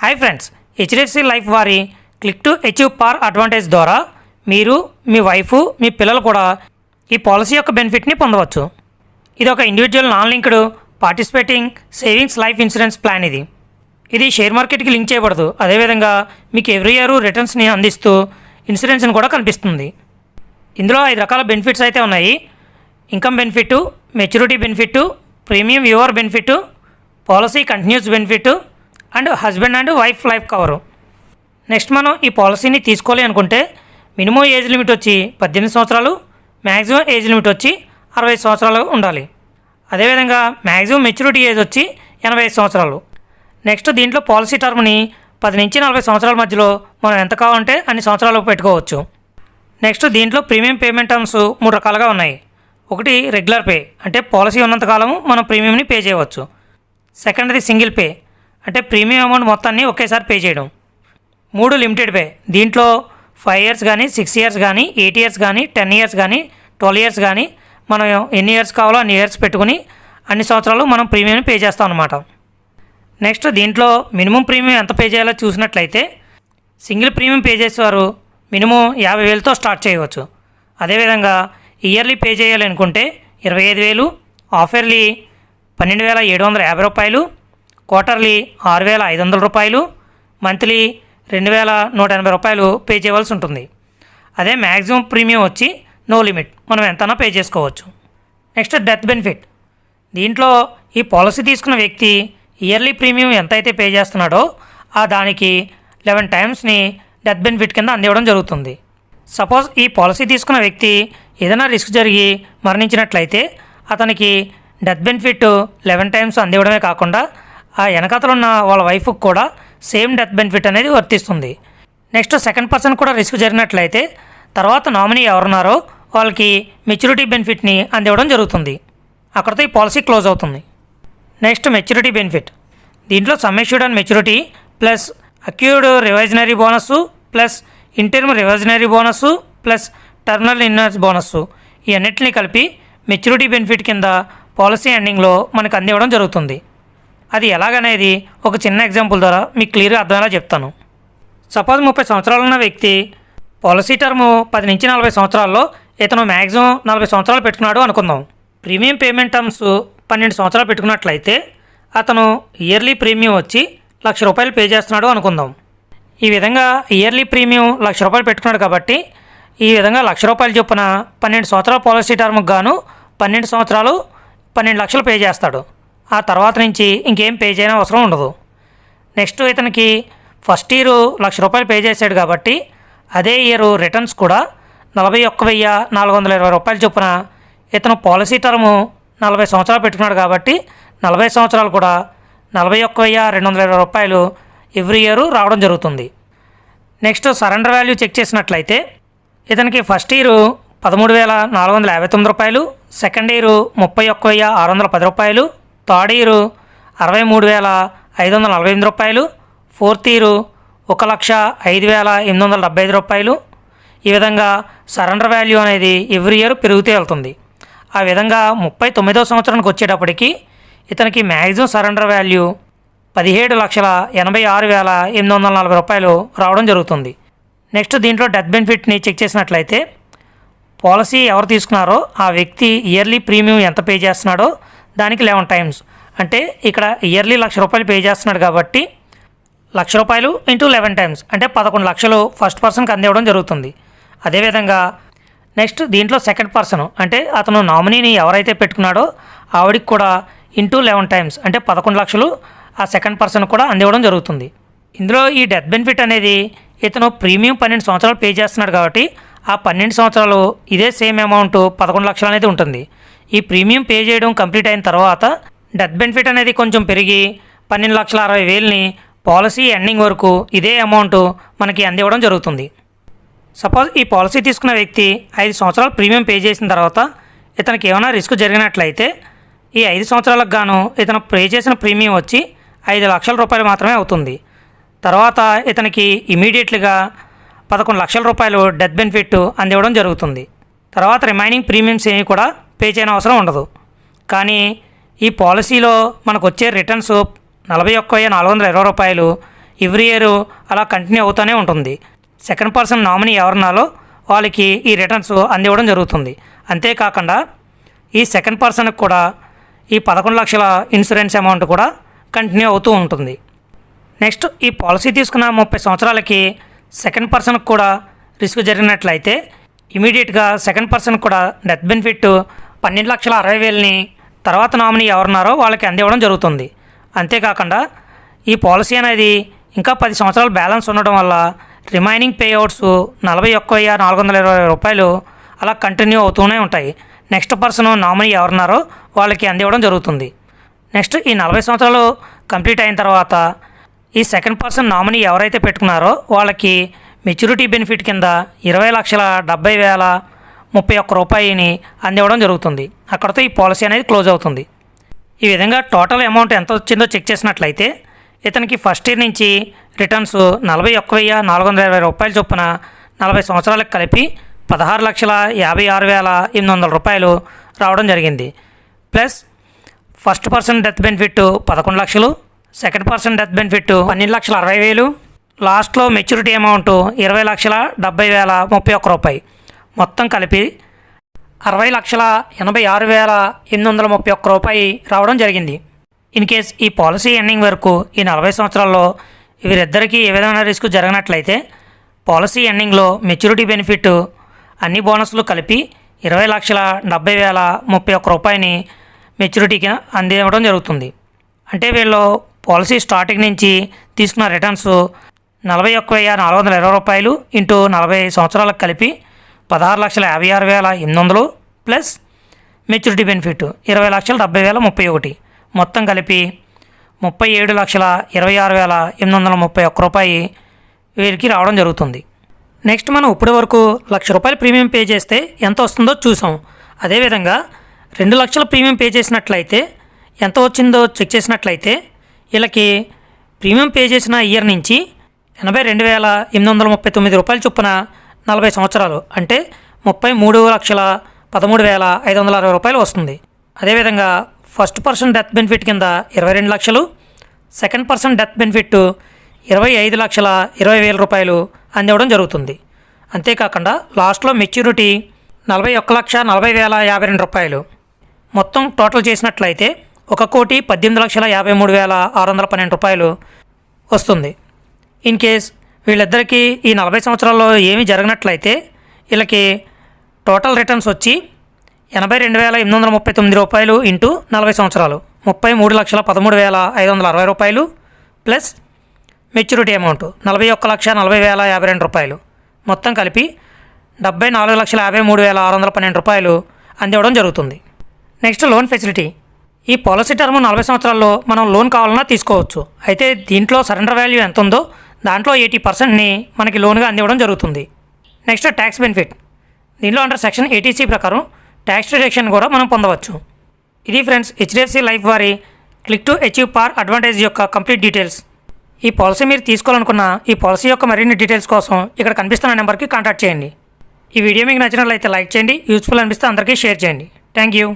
Hi friends, HDFC life వారి click to achieve పార్ advantage ద్వారా మీరు, మీ వైఫ్, మీ పిల్లలు కూడా ఈ పాలసీ యొక్క బెనిఫిట్ని పొందవచ్చు. ఇది ఒక individual non linked participating savings life insurance plan. ఇది షేర్ మార్కెట్కి లింక్ చేయబడదు. అదేవిధంగా మీకు ఎవ్రీ ఇయర్ రిటర్న్స్ని అందిస్తూ ఇన్సూరెన్స్ని కూడా కనిపిస్తుంది. ఇందులో 5 రకాల బెనిఫిట్స్ అయితే ఉన్నాయి. Income benefit, maturity benefit, premium viewer benefit, policy continuous benefit and husband and wife life cover. Next మనం ఈ పాలసీని తీసుకోవాలి అనుకుంటే మినిమం ఏజ్ లిమిట్ వచ్చి 18 సంవత్సరాలు, మ్యాక్సిమం ఏజ్ లిమిట్ వచ్చి 65 సంవత్సరాలు ఉండాలి. అదేవిధంగా మ్యాక్సిమం మెచ్యూరిటీ ఏజ్ వచ్చి 85 సంవత్సరాలు. నెక్స్ట్ దీంట్లో పాలసీ టర్మ్ని 10 నుంచి 40 సంవత్సరాల మధ్యలో మనం ఎంత కావాలంటే అన్ని సంవత్సరాలు పెట్టుకోవచ్చు. నెక్స్ట్ దీంట్లో ప్రీమియం పేమెంట్ టర్మ్స్ 3 రకాలుగా ఉన్నాయి. ఒకటి రెగ్యులర్ పే, అంటే పాలసీ ఉన్నంతకాలము మనం ప్రీమియంని పే చేయవచ్చు. సెకండ్ది సింగిల్ పే, అంటే ప్రీమియం అమౌంట్ మొత్తాన్ని ఒకేసారి పే చేయడం. 3 లిమిటెడ్ పే, దీంట్లో 5 ఇయర్స్ కానీ, 6 ఇయర్స్ కానీ, 8 ఇయర్స్ కానీ, 10 ఇయర్స్ కానీ, 12 ఇయర్స్ కానీ మనం ఎన్ని ఇయర్స్ కావాలో అన్ని ఇయర్స్ పెట్టుకుని అన్ని సంవత్సరాలు మనం ప్రీమియంని పే చేస్తాం అన్నమాట. నెక్స్ట్ దీంట్లో మినిమం ప్రీమియం ఎంత పే చేయాలో చూసినట్లయితే సింగిల్ ప్రీమియం పే చేసేవారు మినిమం 50,000తో స్టార్ట్ చేయవచ్చు. అదేవిధంగా ఇయర్లీ పే చేయాలనుకుంటే 25,000, హాఫ్ ఇయర్లీ 12,750 రూపాయలు, క్వార్టర్లీ 6,500 రూపాయలు, మంత్లీ 2,180 రూపాయలు పే చేయవలసి ఉంటుంది. అదే మ్యాక్సిమం ప్రీమియం వచ్చి నో లిమిట్, మనం ఎంతైనా పే చేసుకోవచ్చు. నెక్స్ట్ డెత్ బెనిఫిట్, దీంట్లో ఈ పాలసీ తీసుకున్న వ్యక్తి ఇయర్లీ ప్రీమియం ఎంతైతే పే చేస్తున్నాడో ఆ దానికి 11 టైమ్స్ని డెత్ బెనిఫిట్ కింద అందివ్వడం జరుగుతుంది. సపోజ్ ఈ పాలసీ తీసుకున్న వ్యక్తి ఏదైనా రిస్క్ జరిగి మరణించినట్లయితే అతనికి డెత్ బెనిఫిట్ 11 టైమ్స్ అందివ్వడమే కాకుండా ఆ వెనకాతలు ఉన్న వాళ్ళ వైఫ్కి కూడా సేమ్ డెత్ బెనిఫిట్ అనేది వర్తిస్తుంది. నెక్స్ట్ సెకండ్ పర్సన్ కూడా రిస్క్ జరిగినట్లయితే తర్వాత నామినీ ఎవరున్నారో వాళ్ళకి మెచ్యూరిటీ బెనిఫిట్ని అందివ్వడం జరుగుతుంది. అక్కడితో ఈ పాలసీ క్లోజ్ అవుతుంది. నెక్స్ట్ మెచ్యూరిటీ బెనిఫిట్, దీంట్లో sum assured and maturity plus accrued reversionary bonus plus interim reversionary bonus plus terminal ఇన్నర్స్ బోనస్, ఈ అన్నింటినీ కలిపి మెచ్యూరిటీ బెనిఫిట్ కింద పాలసీ ఎండింగ్లో మనకు అందివ్వడం జరుగుతుంది. అది ఎలాగనేది ఒక చిన్న ఎగ్జాంపుల్ ద్వారా మీకు క్లియర్గా అర్థమయ్యేలా చెప్తాను. సపోజ్ 30 సంవత్సరాలు ఉన్న వ్యక్తి పాలసీ టర్మ్ 10 నుంచి 40 సంవత్సరాల్లో ఇతను మ్యాక్సిమం 40 సంవత్సరాలు పెట్టుకున్నాడు అనుకుందాం. ప్రీమియం పేమెంట్ టర్మ్స్ 12 సంవత్సరాలు పెట్టుకున్నట్లయితే అతను ఇయర్లీ ప్రీమియం వచ్చి 1,00,000 రూపాయలు పే చేస్తున్నాడు అనుకుందాం. ఈ విధంగా ఇయర్లీ ప్రీమియం 1,00,000 రూపాయలు పెట్టుకున్నాడు కాబట్టి ఈ విధంగా 1,00,000 రూపాయలు చొప్పున 12 సంవత్సరాల పాలసీ టర్మ్కి గాను 12 సంవత్సరాలు 12 లక్షలు పే చేస్తాడు. ఆ తర్వాత నుంచి ఇంకేం పే చేయని అవసరం ఉండదు. నెక్స్ట్ ఇతనికి ఫస్ట్ ఇయర్ 1,00,000 రూపాయలు పే చేశాడు కాబట్టి అదే ఇయర్ రిటర్న్స్ కూడా 41,420 రూపాయలు చొప్పున ఇతను పాలసీ టర్ము 40 సంవత్సరాలు పెట్టుకున్నాడు కాబట్టి 40 సంవత్సరాలు కూడా 41,220 రూపాయలు ఎవ్రీ ఇయర్ రావడం జరుగుతుంది. నెక్స్ట్ సరెండర్ వాల్యూ చెక్ చేసినట్లయితే ఇతనికి ఫస్ట్ ఇయర్ 13,459 రూపాయలు, సెకండ్ ఇయర్ 31,610 రూపాయలు, థర్డ్ ఇయర్ 63,548 రూపాయలు, ఫోర్త్ ఇయర్ 1,05,875 రూపాయలు. ఈ విధంగా సరెండర్ వాల్యూ అనేది ఎవ్రీ ఇయర్ పెరుగుతూ వెళ్తుంది. ఆ విధంగా 39వ సంవత్సరానికి వచ్చేటప్పటికి ఇతనికి మ్యాక్సిమం సరెండర్ వాల్యూ 17,86,840 రూపాయలు రావడం జరుగుతుంది. నెక్స్ట్ దీంట్లో డెత్ బెనిఫిట్ని చెక్ చేసినట్లయితే పాలసీ ఎవరు తీసుకున్నారో ఆ వ్యక్తి ఇయర్లీ ప్రీమియం ఎంత పే చేస్తున్నాడో దానికి 11 టైమ్స్, అంటే ఇక్కడ ఇయర్లీ 1,00,000 రూపాయలు పే చేస్తున్నాడు కాబట్టి 1,00,000 రూపాయలు ఇంటూ 11 టైమ్స్ అంటే 11 లక్షలు ఫస్ట్ పర్సన్కి అందివ్వడం జరుగుతుంది. అదేవిధంగా నెక్స్ట్ దీంట్లో సెకండ్ పర్సన్, అంటే అతను నామినీని ఎవరైతే పెట్టుకున్నాడో ఆవిడికి కూడా ఇంటూ 11 టైమ్స్ అంటే 11 లక్షలు ఆ సెకండ్ పర్సన్ కూడా అందివ్వడం జరుగుతుంది. ఇందులో ఈ డెత్ బెనిఫిట్ అనేది ఇతను ప్రీమియం 12 సంవత్సరాలు పే చేస్తున్నాడు కాబట్టి ఆ 12 సంవత్సరాలు ఇదే సేమ్ అమౌంట్ 11 లక్షలు అనేది ఉంటుంది. ఈ ప్రీమియం పే చేయడం కంప్లీట్ అయిన తర్వాత డెత్ బెనిఫిట్ అనేది కొంచెం పెరిగి 12,60,000ని పాలసీ ఎండింగ్ వరకు ఇదే అమౌంట్ మనకి అందివ్వడం జరుగుతుంది. సపోజ్ ఈ పాలసీ తీసుకున్న వ్యక్తి 5 సంవత్సరాలు ప్రీమియం పే చేసిన తర్వాత ఇతనికి ఏమైనా రిస్క్ జరిగినట్లయితే ఈ 5 సంవత్సరాలకు గాను ఇతను పే చేసిన ప్రీమియం వచ్చి 5 లక్షల రూపాయలు మాత్రమే అవుతుంది. తర్వాత ఇతనికి ఇమీడియట్లీగా 11 లక్షల రూపాయలు డెత్ బెనిఫిట్ అందివ్వడం జరుగుతుంది. తర్వాత రిమైనింగ్ ప్రీమియమ్స్ ఏమి కూడా పే చేయని అవసరం ఉండదు. కానీ ఈ పాలసీలో మనకు వచ్చే రిటర్న్స్ 41,420 రూపాయలు ఎవ్రీ ఇయర్ అలా కంటిన్యూ అవుతూనే ఉంటుంది. సెకండ్ పర్సన్ నామినీ ఎవరున్నారో వాళ్ళకి ఈ రిటర్న్స్ అందివ్వడం జరుగుతుంది. అంతేకాకుండా ఈ సెకండ్ పర్సన్కి కూడా ఈ 11 లక్షల ఇన్సూరెన్స్ అమౌంట్ కూడా కంటిన్యూ అవుతూ ఉంటుంది. నెక్స్ట్, ఈ పాలసీ తీసుకున్న 30 సంవత్సరాలకి సెకండ్ పర్సన్కి కూడా రిస్క్ జరిగినట్లయితే ఇమీడియట్గా సెకండ్ పర్సన్కి కూడా డెత్ బెనిఫిట్ 12,60,000ని తర్వాత నామినీ ఎవరున్నారో వాళ్ళకి అందివ్వడం జరుగుతుంది. అంతేకాకుండా ఈ పాలసీ అనేది ఇంకా 10 సంవత్సరాలు బ్యాలెన్స్ ఉండడం వల్ల రిమైనింగ్ పేఅవుట్స్ 41,420 రూపాయలు అలా కంటిన్యూ అవుతూనే ఉంటాయి. నెక్స్ట్ పర్సన్ నామినీ ఎవరున్నారో వాళ్ళకి అందివ్వడం జరుగుతుంది. నెక్స్ట్, ఈ 40 సంవత్సరాలు కంప్లీట్ అయిన తర్వాత ఈ సెకండ్ పర్సన్ నామినీ ఎవరైతే పెట్టుకున్నారో వాళ్ళకి మెచ్యూరిటీ బెనిఫిట్ కింద 20,70,31 రూపాయని అందివ్వడం జరుగుతుంది. అక్కడితో ఈ పాలసీ అనేది క్లోజ్ అవుతుంది. ఈ విధంగా టోటల్ అమౌంట్ ఎంత వచ్చిందో చెక్ చేసినట్లయితే ఇతనికి ఫస్ట్ ఇయర్ నుంచి రిటర్న్స్ 41,420 రూపాయలు చొప్పున 40 సంవత్సరాలకు కలిపి 16,56,800 రూపాయలు రావడం జరిగింది. Plus first person death benefit 11 లక్షలు, సెకండ్ పర్సన్ డెత్ బెనిఫిట్ 12,60,000, లాస్ట్లో మెచ్యూరిటీ అమౌంట్ 20,70,31 రూపాయి, మొత్తం కలిపి 60,86,831 రూపాయి రావడం జరిగింది. ఇన్ కేస్ ఈ పాలసీ ఎండింగ్ వరకు ఈ 40 సంవత్సరాల్లో వీరిద్దరికీ ఏ విధమైన రిస్క్ జరగనట్లయితే పాలసీ ఎండింగ్లో మెచ్యూరిటీ బెనిఫిట్ అన్ని బోనస్లు కలిపి 20,70,31 రూపాయని మెచ్యూరిటీకి అందివ్వడం జరుగుతుంది. అంటే వీళ్ళు పాలసీ స్టార్టింగ్ నుంచి తీసుకున్న రిటర్న్స్ 41,420 రూపాయలు ఇంటూ 40 సంవత్సరాలకు కలిపి 16,56,800 ప్లస్ మెచ్యూరిటీ బెనిఫిట్ 20,70,31 మొత్తం కలిపి 37,26,831 రూపాయి వీరికి రావడం జరుగుతుంది. నెక్స్ట్, మనం ఇప్పటి వరకు ₹1,00,000 ప్రీమియం పే చేస్తే ఎంత వస్తుందో చూసాం. అదేవిధంగా 2 లక్షల ప్రీమియం పే చేసినట్లయితే ఎంత వచ్చిందో చెక్ చేసినట్లయితే వీళ్ళకి ప్రీమియం పే చేసిన ఇయర్ నుంచి 82,839 రూపాయలు చొప్పున 40 సంవత్సరాలు అంటే 33,13,560 రూపాయలు వస్తుంది. అదేవిధంగా ఫస్ట్ పర్సన్ డెత్ బెనిఫిట్ కింద 22 లక్షలు, సెకండ్ పర్సన్ డెత్ బెనిఫిట్ 25,20,000 రూపాయలు అందివ్వడం జరుగుతుంది. అంతేకాకుండా లాస్ట్లో మెచ్యూరిటీ 41,40,052 రూపాయలు. మొత్తం టోటల్ చేసినట్లయితే 1,18,53,612 రూపాయలు వస్తుంది. ఇన్ కేస్ వీళ్ళిద్దరికీ ఈ 40 సంవత్సరాల్లో ఏమీ జరగనట్లయితే వీళ్ళకి టోటల్ రిటర్న్స్ వచ్చి 82,839 రూపాయలు ఇంటూ 40 సంవత్సరాలు 33,13,560 రూపాయలు ప్లస్ మెచ్యూరిటీ అమౌంట్ 41,40,052 రూపాయలు, మొత్తం కలిపి 74,53,612 రూపాయలు అందివ్వడం జరుగుతుంది. Next, loan facility. ఈ పాలసీ టర్మ్ 40 సంవత్సరాల్లో మనం లోన్ కావాలన్నా తీసుకోవచ్చు. అయితే దీంట్లో సరెండర్ వాల్యూ ఎంత ఉందో దాంట్లో 80%ని మనకి లోన్గా అందివ్వడం జరుగుతుంది. Next, tax benefit. దీనిలో అండర్ సెక్షన్ 80C ప్రకారం ట్యాక్స్ డిడక్షన్ కూడా మనం పొందవచ్చు. ఇది ఫ్రెండ్స్ హెచ్డిఎఫ్సి లైఫ్ వారి క్లిక్ టు అచీవ్ పార్ అడ్వాంటేజ్ యొక్క కంప్లీట్ డీటెయిల్స్. ఈ పాలసీ మీరు తీసుకోవాలనుకున్న ఈ పాలసీ యొక్క మరిన్ని డీటెయిల్స్ కోసం ఇక్కడ కనిపిస్తున్న నెంబర్కి కాంటాక్ట్ చేయండి. ఈ వీడియో మీకు నచ్చినట్లయితే లైక్ చేయండి, యూస్ఫుల్ అనిపిస్తే అందరికీ షేర్ చేయండి. Thank you.